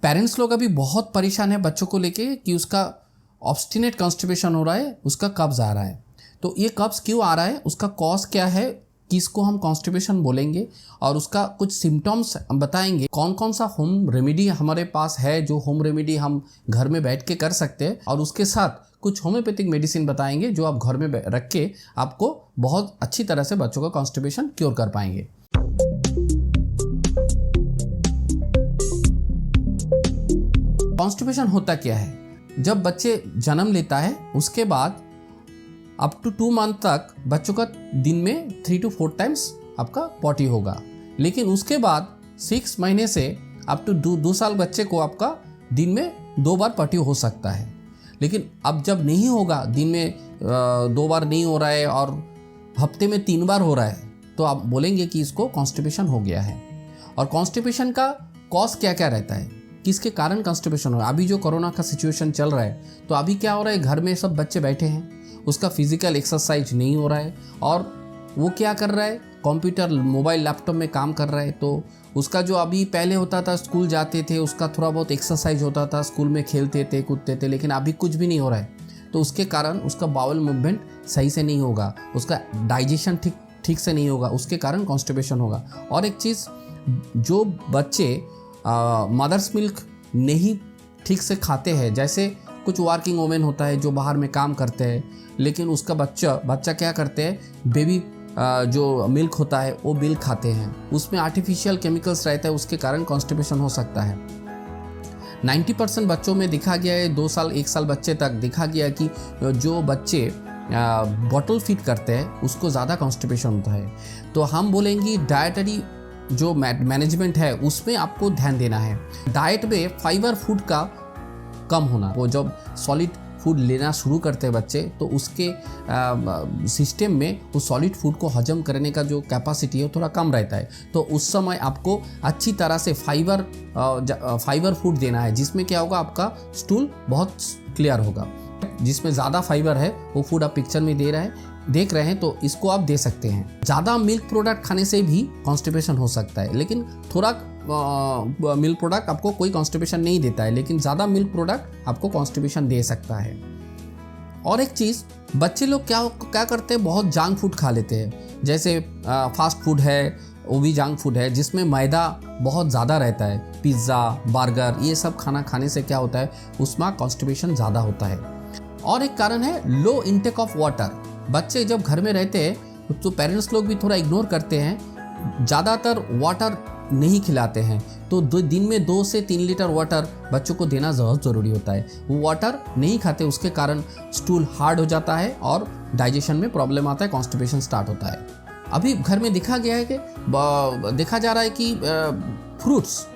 Parents लोग अभी बहुत परेशान है बच्चों को लेके कि उसका ऑब्स्टिनेट कॉन्स्टिपेशन हो रहा है, उसका कब्ज आ रहा है। तो ये कब्ज क्यों आ रहा है, उसका कॉज क्या है, किसको हम कॉन्स्टिपेशन बोलेंगे और उसका कुछ सिम्टम्स बताएंगे। कौन कौन सा होम रेमेडी हमारे पास है, जो होम रेमेडी हम घर में बैठ के कर सकते हैं, और उसके साथ कुछ होम्योपैथिक मेडिसिन बताएंगे जो आप घर में रख के आपको बहुत अच्छी तरह से बच्चों का कॉन्स्टिपेशन क्योर कर पाएंगे। कॉन्स्टिपेशन होता क्या है? जब बच्चे जन्म लेता है उसके बाद अप टू 2 मंथ तक बच्चों का दिन में 3 to 4 टाइम्स आपका पॉटी होगा, लेकिन उसके बाद 6 महीने से अप टू 2 साल बच्चे को आपका दिन में 2 बार पॉटी हो सकता है। लेकिन अब जब नहीं होगा, दिन में 2 बार नहीं हो रहा है और हफ्ते में 3 बार हो रहा है, तो आप बोलेंगे कि इसको कॉन्स्टिपेशन हो गया है। और कॉन्स्टिपेशन का कॉज क्या क्या रहता है, किसके कारण कॉन्स्टिपेशन हो रहा है? अभी जो कोरोना का सिचुएशन चल रहा है, तो अभी क्या हो रहा है, घर में सब बच्चे बैठे हैं, उसका फिजिकल एक्सरसाइज नहीं हो रहा है और वो क्या कर रहा है, कंप्यूटर मोबाइल लैपटॉप में काम कर रहा है। तो उसका जो अभी पहले होता था, स्कूल जाते थे, उसका थोड़ा बहुत एक्सरसाइज होता था, स्कूल में खेलते थे, कूदते थे, लेकिन अभी कुछ भी नहीं हो रहा है। तो उसके कारण उसका बाउल मूवमेंट सही से नहीं होगा, उसका डाइजेशन ठीक से नहीं होगा, उसके कारण कॉन्स्टिपेशन होगा। और एक चीज़, जो बच्चे मदर्स मिल्क नहीं ठीक से खाते हैं, जैसे कुछ वर्किंग वुमेन होता है जो बाहर में काम करते हैं, लेकिन उसका बच्चा क्या करते हैं, बेबी जो मिल्क होता है वो मिल्क खाते हैं, उसमें आर्टिफिशियल केमिकल्स रहता है, उसके कारण कॉन्स्टिपेशन हो सकता है। 90% बच्चों में देखा गया है, 2 साल 1 साल बच्चे तक देखा गया कि जो बच्चे बॉटल फीड करते हैं उसको ज़्यादा कॉन्स्टिपेशन होता है। तो हम बोलेंगे डाइटरी जो मैनेजमेंट है उसमें आपको ध्यान देना है। डाइट में फाइबर फूड का कम होना, वो जब सॉलिड फूड लेना शुरू करते हैं बच्चे, तो उसके सिस्टम में वो सॉलिड फूड को हजम करने का जो कैपेसिटी है थोड़ा कम रहता है। तो उस समय आपको अच्छी तरह से फाइबर फूड देना है, जिसमें क्या होगा, आपका स्टूल बहुत क्लियर होगा। जिसमें ज़्यादा फाइबर है वो फूड आप पिक्चर में देख रहे हैं, तो इसको आप दे सकते हैं। ज़्यादा मिल्क प्रोडक्ट खाने से भी कॉन्स्टिपेशन हो सकता है, लेकिन थोड़ा मिल्क प्रोडक्ट आपको कोई कॉन्स्टिपेशन नहीं देता है, लेकिन ज़्यादा मिल्क प्रोडक्ट आपको कॉन्स्टिपेशन दे सकता है। और एक चीज़, बच्चे लोग क्या करते हैं, बहुत जंक फूड खा लेते हैं। जैसे फास्ट फूड है, वो भी जंक फूड है, जिसमें मैदा बहुत ज़्यादा रहता है। पिज़्ज़ा, बर्गर, ये सब खाना खाने से क्या होता है, उसमें कॉन्स्टिपेशन ज़्यादा होता है। और एक कारण है लो इंटेक ऑफ वाटर। बच्चे जब घर में रहते हैं तो पेरेंट्स लोग भी थोड़ा इग्नोर करते हैं, ज़्यादातर वाटर नहीं खिलाते हैं। तो दिन में 2 से 3 लीटर वाटर बच्चों को देना बहुत ज़रूरी होता है। वो वाटर नहीं खाते, उसके कारण स्टूल हार्ड हो जाता है और डाइजेशन में प्रॉब्लम आता है, कॉन्स्टिपेशन स्टार्ट होता है। अभी घर में देखा गया है कि देखा जा रहा है कि फ्रूट्स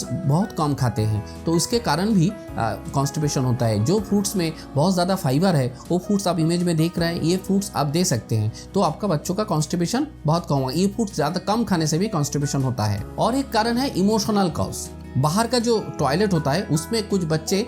बहुत कम खाते हैं, तो इसके कारण भी कॉन्स्टिपेशन होता है। जो फ्रूट्स में बहुत ज़्यादा फाइबर है, वो फ्रूट्स आप इमेज में देख रहे हैं, ये फ्रूट्स आप दे सकते हैं, तो आपका बच्चों का कॉन्स्टिपेशन बहुत कम होगा। ये फ्रूट्स ज़्यादा कम खाने से भी कॉन्स्टिपेशन होता है। और एक कारण है इमोशनल कॉज। बाहर का जो टॉयलेट होता है उसमें कुछ बच्चे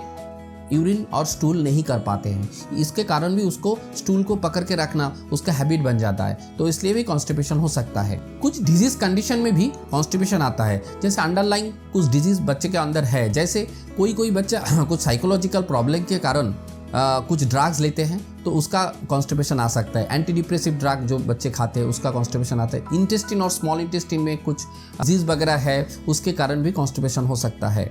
यूरिन और स्टूल नहीं कर पाते हैं, इसके कारण भी उसको स्टूल को पकड़ के रखना उसका हैबिट बन जाता है, तो इसलिए भी कॉन्स्टिपेशन हो सकता है। कुछ डिजीज कंडीशन में भी कॉन्स्टिपेशन आता है, जैसे अंडरलाइन कुछ डिजीज बच्चे के अंदर है, जैसे कोई बच्चा कुछ साइकोलॉजिकल प्रॉब्लम के कारण कुछ ड्रग्स लेते हैं, तो उसका कॉन्स्टिपेशन आ सकता है। एंटी डिप्रेसिव ड्रग जो बच्चे खाते हैं उसका कॉन्स्टिपेशन आता है। इंटेस्टिन और स्मॉल इंटेस्टिन में कुछ डिजीज वगैरह है, उसके कारण भी कॉन्स्टिपेशन हो सकता है।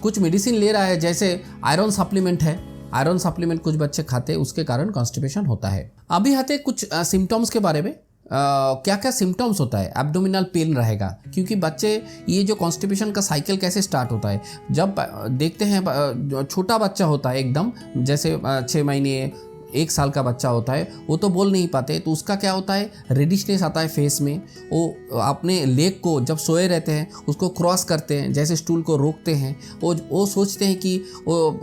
कुछ मेडिसिन ले रहा है, जैसे आयरन सप्लीमेंट है, आयरन सप्लीमेंट कुछ बच्चे खाते हैं, उसके कारण कॉन्स्टिपेशन होता है। अभी आते कुछ सिम्टम्स के बारे में। क्या क्या सिम्टम्स होता है, एब्डोमिनल पेन रहेगा, क्योंकि बच्चे ये जो कॉन्स्टिपेशन का साइकिल कैसे स्टार्ट होता है, जब देखते हैं छोटा बच्चा होता है एकदम, जैसे 6 महीने 1 साल का बच्चा होता है, वो तो बोल नहीं पाते, तो उसका क्या होता है, रेडिशनेस आता है फेस में। वो अपने लेग को जब सोए रहते हैं उसको क्रॉस करते हैं, जैसे स्टूल को रोकते हैं, वो सोचते हैं कि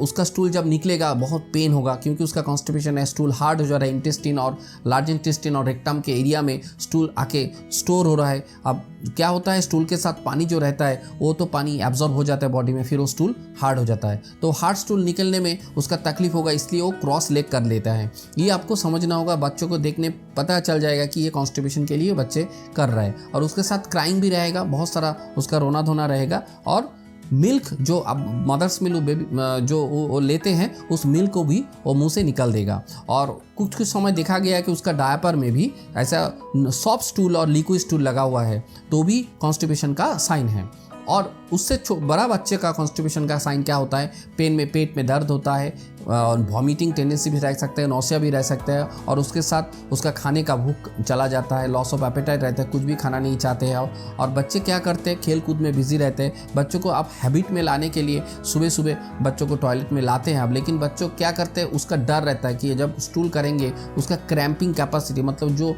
उसका स्टूल जब निकलेगा बहुत पेन होगा, क्योंकि उसका कॉन्स्टिपेशन है, स्टूल हार्ड हो जा रहा है, इंटेस्टिन और लार्ज इंटेस्टिन और रेक्टम के एरिया में स्टूल आके स्टोर हो रहा है। अब क्या होता है, स्टूल के साथ पानी जो रहता है वो तो पानी एब्जॉर्ब हो जाता है बॉडी में, फिर वो स्टूल हार्ड हो जाता है, तो हार्ड स्टूल निकलने में उसका तकलीफ होगा, इसलिए वो क्रॉस लेग कर लेता है। ये आपको समझना होगा, बच्चों को देखने पता चल जाएगा कि ये कॉन्स्टिपेशन के लिए बच्चे कर रहे हैं। और उसके साथ क्राइंग भी रहेगा, बहुत सारा उसका रोना धोना रहेगा, और मिल्क जो अब मदर्स मिल्क बेबी जो वो लेते हैं, उस मिल्क को भी वो मुंह से निकल देगा। और कुछ समय देखा गया है कि उसका डायपर में भी ऐसा सॉफ्ट स्टूल और लिक्विड स्टूल लगा हुआ है, तो भी कॉन्स्टिपेशन का साइन है। और उससे बड़ा बच्चे का कॉन्स्टिपेशन का साइन क्या होता है, पेट में दर्द होता है, वॉमिटिंग टेंडेंसी भी रह सकता है, नौसिया भी रह सकता है, और उसके साथ उसका खाने का भूख चला जाता है, लॉस ऑफ एपेटाइट रहता है, कुछ भी खाना नहीं चाहते हैं। और बच्चे क्या करते हैं, खेल कूद में बिजी रहते हैं। बच्चों को आप हैबिट में लाने के लिए सुबह सुबह बच्चों को टॉयलेट में लाते हैं आप, लेकिन बच्चों क्या करते हैं, उसका डर रहता है कि जब स्टूल करेंगे उसका क्रैम्पिंग कैपेसिटी, मतलब जो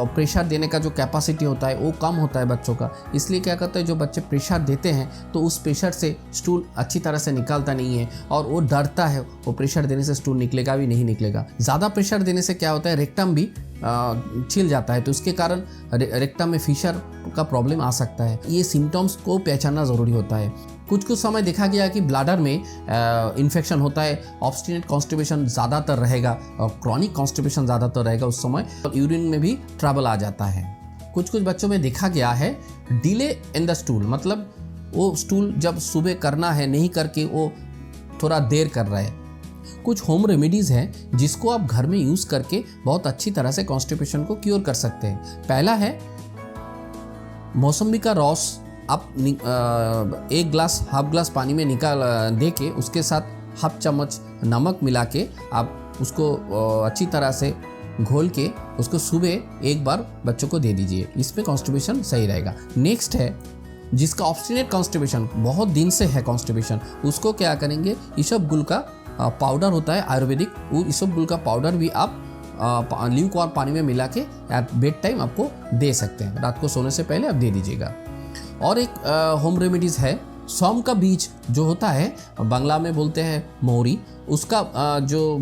प्रेशर देने का जो कैपेसिटी होता है वो कम होता है बच्चों का। इसलिए क्या करते हैं, जो बच्चे प्रेशर देते हैं तो उस प्रेशर से स्टूल अच्छी तरह से निकलता नहीं है, और वो डरता है वो प्रेशर देने से स्टूल निकलेगा भी नहीं निकलेगा। ज़्यादा प्रेशर देने से क्या होता है, रेक्टम भी छिल जाता है, तो उसके कारण रेक्टम में फिशर का प्रॉब्लम आ सकता है। ये सिम्टम्स को पहचानना ज़रूरी होता है। कुछ समय देखा गया कि ब्लैडर में इन्फेक्शन होता है, ऑब्स्टिनेट कॉन्स्टिपेशन ज़्यादातर रहेगा और क्रॉनिक कॉन्स्टिपेशन ज़्यादातर रहेगा उस समय, और यूरिन में भी ट्रबल आ जाता है। कुछ बच्चों में देखा गया है डिले इन द स्टूल, मतलब वो स्टूल जब सुबह करना है नहीं करके वो थोड़ा देर कर रहा है। कुछ होम रेमेडीज़ हैं जिसको आप घर में यूज़ करके बहुत अच्छी तरह से कॉन्स्टिपेशन को क्योर कर सकते हैं। पहला है मौसम्बी का रस आप हाफ ग्लास पानी में निकाल दे के उसके साथ हाफ चम्मच नमक मिला के आप उसको अच्छी तरह से घोल के उसको सुबह एक बार बच्चों को दे दीजिए, इसमें कॉन्स्टिपेशन सही रहेगा। नेक्स्ट है जिसका ऑब्स्टिनेट कॉन्स्टिपेशन बहुत दिन से है कॉन्स्टिपेशन, उसको क्या करेंगे, इसबगोल का पाउडर होता है आयुर्वेदिक, वो इसबगोल का पाउडर भी आप ल्यूकवार्म पानी में मिला के एट बेड टाइम आपको दे सकते हैं, रात को सोने से पहले आप दे दीजिएगा। और एक होम रेमेडीज़ है सौंफ का बीज जो होता है, बांग्ला में बोलते हैं मोहरी, उसका जो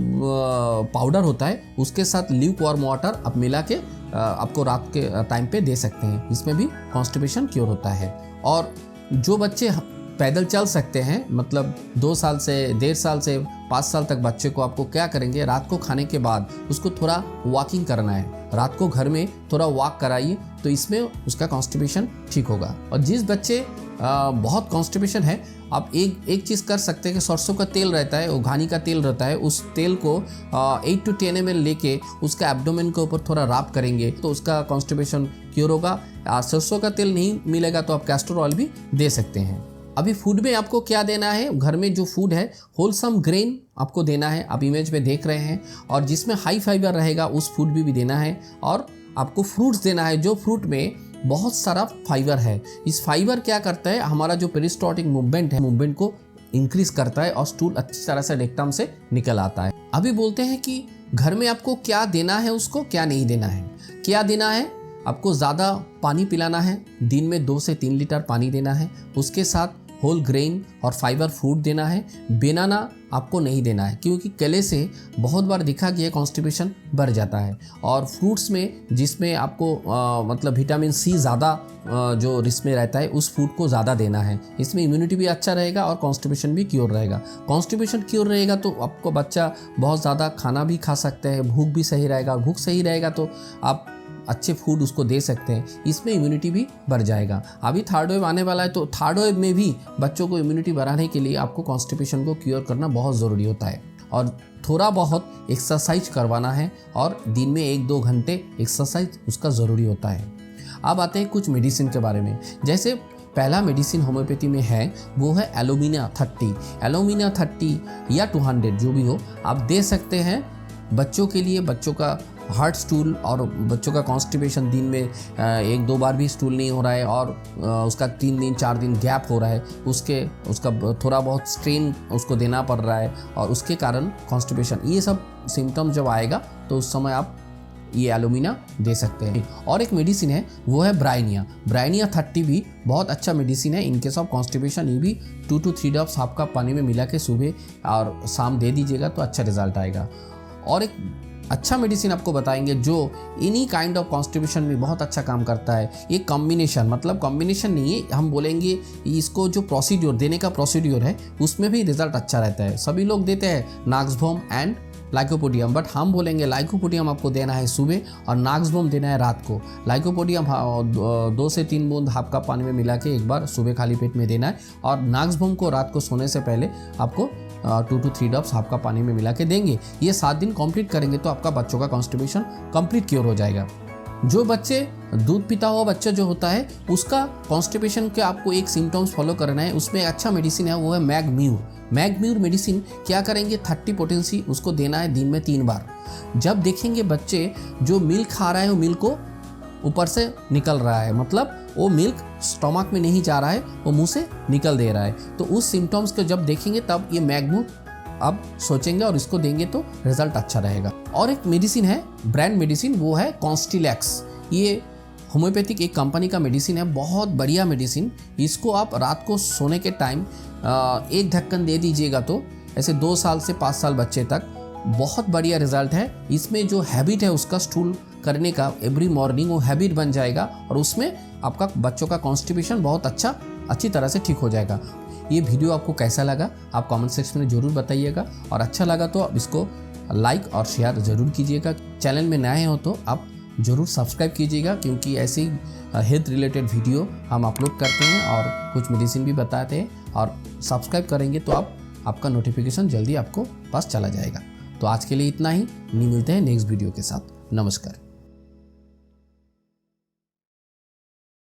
पाउडर होता है उसके साथ ल्यूकवार्म वाटर आप मिला के आपको रात के टाइम पे दे सकते हैं, इसमें भी कॉन्स्टिपेशन क्योर होता है। और जो बच्चे पैदल चल सकते हैं, मतलब 2 साल से 1.5 साल से 5 साल तक बच्चे को आपको क्या करेंगे, रात को खाने के बाद उसको थोड़ा वॉकिंग करना है, रात को घर में थोड़ा वॉक कराइए, तो इसमें उसका कॉन्स्टिपेशन ठीक होगा। और जिस बच्चे बहुत कॉन्स्टिपेशन है, आप एक चीज़ कर सकते हैं कि सरसों का तेल रहता है, वो घानी का तेल रहता है, उस तेल को 8 to 10 ml लेके उसका एब्डोमेन के ऊपर थोड़ा रब करेंगे तो उसका कॉन्स्टिपेशन क्योर होगा। सरसों का तेल नहीं मिलेगा तो आप कैस्टर ऑयल भी दे सकते हैं। अभी फूड में आपको क्या देना है, घर में जो फूड है होलसम ग्रेन आपको देना है, आप इमेज में देख रहे हैं, और जिसमें हाई फाइबर रहेगा उस फूड भी देना है। और आपको फ्रूट्स देना है जो फ्रूट में बहुत सारा फाइबर है। इस फाइबर क्या करता है, हमारा जो पेरिस्टोटिक मूवमेंट है, मूवमेंट को इंक्रीज करता है और स्टूल अच्छी तरह से रेक्टम से निकल आता है। अभी बोलते हैं कि घर में आपको क्या देना है, उसको क्या नहीं देना है। क्या देना है, आपको ज़्यादा पानी पिलाना है, दिन में 2 से 3 लीटर पानी देना है, उसके साथ होल ग्रेन और फाइबर फूड देना है। बनाना आपको नहीं देना है, क्योंकि केले से बहुत बार देखा गया कॉन्स्टिपेशन बढ़ जाता है। और फ्रूट्स में जिसमें आपको मतलब विटामिन सी ज़्यादा जो इसमें रहता है, उस फूड को ज़्यादा देना है, इसमें इम्यूनिटी भी अच्छा रहेगा और कॉन्स्टिपेशन भी क्योर रहेगा। कॉन्स्टिपेशन क्योर रहेगा तो आपको बच्चा बहुत ज़्यादा खाना भी खा सकते हैं, भूख भी सही रहेगा, और भूख सही रहेगा तो आप अच्छे फूड उसको दे सकते हैं, इसमें इम्यूनिटी भी बढ़ जाएगा। अभी थर्ड वेव आने वाला है, तो थर्ड वेव में भी बच्चों को इम्यूनिटी बढ़ाने के लिए आपको कॉन्स्टिपेशन को क्योर करना बहुत ज़रूरी होता है। और थोड़ा बहुत एक्सरसाइज करवाना है, और दिन में 1-2 घंटे एक्सरसाइज उसका ज़रूरी होता है। अब आते हैं कुछ मेडिसिन के बारे में। जैसे पहला मेडिसिन होम्योपैथी में है वो है एलोमिना 30। एलोमिना 30 या 200 जो भी हो आप दे सकते हैं बच्चों के लिए। बच्चों का हार्ड स्टूल और बच्चों का कॉन्स्टिपेशन दिन में 1-2 बार भी स्टूल नहीं हो रहा है, और उसका 3 दिन 4 दिन गैप हो रहा है, उसका थोड़ा बहुत स्ट्रेन उसको देना पड़ रहा है, और उसके कारण कॉन्स्टिपेशन, ये सब सिम्टम जब आएगा तो उस समय आप ये एलोमिना दे सकते हैं। और एक मेडिसिन है वो है ब्राइनिया 30 भी बहुत अच्छा मेडिसिन है इन केस ऑफ कॉन्स्टिपेशन। ये भी 2 to 3 ड्रॉप्स आपका पानी में मिला के सुबह और शाम दे दीजिएगा तो अच्छा रिजल्ट आएगा। और एक अच्छा मेडिसिन आपको बताएंगे जो इन्हीं काइंड ऑफ कॉन्स्टिपेशन में बहुत अच्छा काम करता है। ये कॉम्बिनेशन, मतलब कॉम्बिनेशन नहीं है, हम बोलेंगे इसको जो प्रोसीड्योर देने का प्रोसीड्योर है उसमें भी रिजल्ट अच्छा रहता है। सभी लोग देते हैं नाक्सवॉम एंड लाइकोपोडियम, बट हम बोलेंगे लाइकोपोडियम आपको देना है सुबह और नाक्सबोम देना है रात को। लाइकोपोडियम 2 से 3 बूंद हाफ कप पानी में मिला के एक बार सुबह खाली पेट में देना है, और नाक्सबोम को रात को सोने से पहले आपको 2 to 3 ड्रॉप्स हाफ कप पानी में मिला के देंगे। ये 7 दिन कंप्लीट करेंगे तो आपका बच्चों का कॉन्स्टिपेशन कंप्लीट क्योर हो जाएगा। जो बच्चे दूध पीता हुआ बच्चा जो होता है उसका कॉन्स्टिपेशन के आपको एक सिम्टम्स फॉलो करना है, उसमें एक मेडिसिन है, वो है मैगम्यूर। मैगम्यूर मेडिसिन क्या करेंगे, 30 पोटेंसी उसको देना है दिन में 3 बार। जब देखेंगे बच्चे जो मिल्क खा रहा है वो मिल्क को ऊपर से निकल रहा है, मतलब वो मिल्क स्टमक में नहीं जा रहा है, वो मुंह से निकल दे रहा है, तो उस सिम्टम्स को जब देखेंगे तब ये मैगम्यूर अब सोचेंगे और इसको देंगे तो रिजल्ट अच्छा रहेगा। और एक मेडिसिन है, ब्रांड मेडिसिन, वो है कॉन्स्टिलैक्स। ये होम्योपैथिक एक कंपनी का मेडिसिन है, बहुत बढ़िया मेडिसिन। इसको आप रात को सोने के टाइम 1 ढक्कन दे दीजिएगा तो ऐसे 2 साल से 5 साल बच्चे तक बहुत बढ़िया रिजल्ट है। इसमें जो हैबिट है उसका स्टूल करने का एवरी मॉर्निंग, वो हैबिट बन जाएगा और उसमें आपका बच्चों का कॉन्स्टिपेशन बहुत अच्छी तरह से ठीक हो जाएगा। ये वीडियो आपको कैसा लगा आप कमेंट सेक्शन में ज़रूर बताइएगा, और अच्छा लगा तो आप इसको लाइक और शेयर ज़रूर कीजिएगा। चैनल में नए हो तो आप ज़रूर सब्सक्राइब कीजिएगा, क्योंकि ऐसे ही हेल्थ रिलेटेड वीडियो हम अपलोड करते हैं और कुछ मेडिसिन भी बताते हैं, और सब्सक्राइब करेंगे तो आपका नोटिफिकेशन जल्दी आपको पास चला जाएगा। तो आज के लिए इतना ही, मिलते हैं नेक्स्ट वीडियो के साथ। नमस्कार।